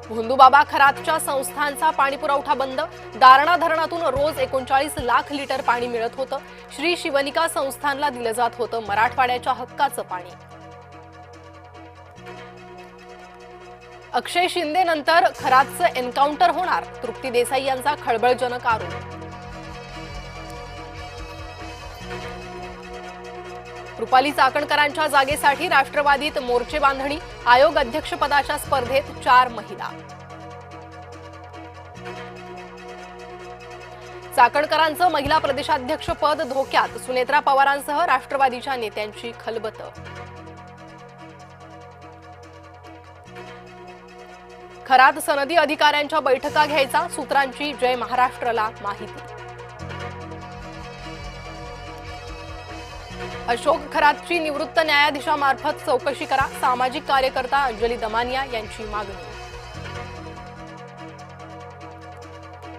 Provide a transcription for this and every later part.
भोंदूबाबा खरातच्या संस्थांचा पाणीपुरवठा बंद। दारणा धरणातून रोज 39 लाख लिटर पाणी मिळत होतं। श्री शिवनिका संस्थानला दिलं जात होतं मराठवाड्याच्या हक्काचं पाणी। अक्षय शिंदे नंतर खरातचं एन्काउंटर होणार, तृप्ती देसाई यांचा खळबळजनक आरोप। रुपाली चाकणकरांच्या जागेसाठी राष्ट्रवादीत मोर्चे बांधणी। आयोग अध्यक्षपदाच्या स्पर्धेत 4 महिला। चाकणकरांचं महिला प्रदेशाध्यक्ष पद धोक्यात, सुनेत्रा पवारांसह राष्ट्रवादीच्या नेत्यांची खलबत। खरात सनदी अधिकाऱ्यांच्या बैठका घ्यायचा, सूत्रांची जय महाराष्ट्रला माहिती। अशोक खरातची निवृत्त न्यायाधीशामार्फत चौकशी करा, सामाजिक कार्यकर्ता अंजली दमानिया यांची मागणी।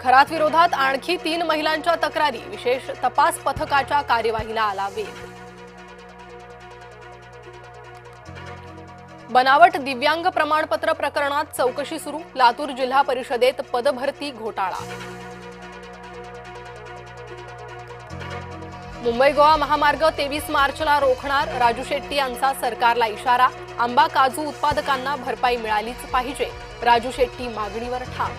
खरात विरोधात आणखी 3 महिलांच्या तक्रारी, विशेष तपास पथकाच्या कार्यवाहीला आला वेग। बनावट दिव्यांग प्रमाणपत्र प्रकरणात चौकशी सुरू, लातूर जिल्हा परिषदेत पदभरती घोटाळा। मुंबई गोवा महामार्ग 23 मार्चला रोखणार, राजू शेट्टी यांचा सरकारला इशारा। आंबा काजू उत्पादकांना भरपाई मिळालीच पाहिजे, राजू शेट्टी मागणीवर ठाम।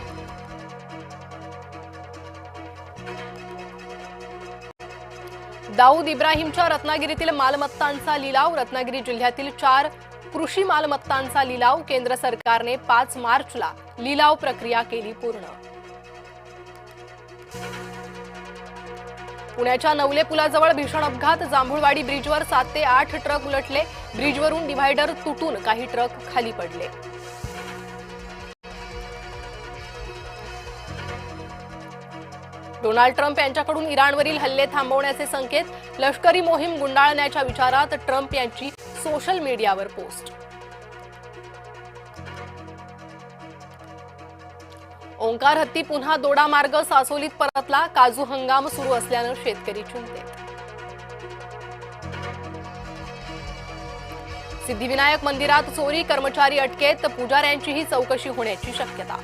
दाऊद इब्राहिमच्या रत्नागिरीतील मालमत्तांचा लिलाव, रत्नागिरी जिल्ह्यातील 4 कृषी मालमत्तांचा लिलाव। केंद्र सरकारने 5 मार्चला लिलाव प्रक्रिया केली पूर्ण। पुण्याच्या नवले पुलाजवळ भीषण अपघात, जांभुळवाडी ब्रिजवर 7 ते 8 ट्रक उलटले, ब्रिजवरून डिव्हायडर तुटून काही ट्रक खाली पडले। डोनाल्ड ट्रम्प यांच्याकडून इराणवरील हल्ले थांबवण्याचे संकेत, लष्करी मोहीम गुंडाळण्याच्या विचारात ट्रम्प यांची सोशल मीडियावर पोस्ट। ओंकार हत्ती पुन्हा दोडामार्ग सासोलीत परतला, काजू हंगाम सुरू असल्यानं शेतकरी चिंतेत। सिद्धिविनायक मंदिरात चोरी, कर्मचारी अटकेत, पुजाऱ्यांचीही चौकशी होण्याची शक्यता।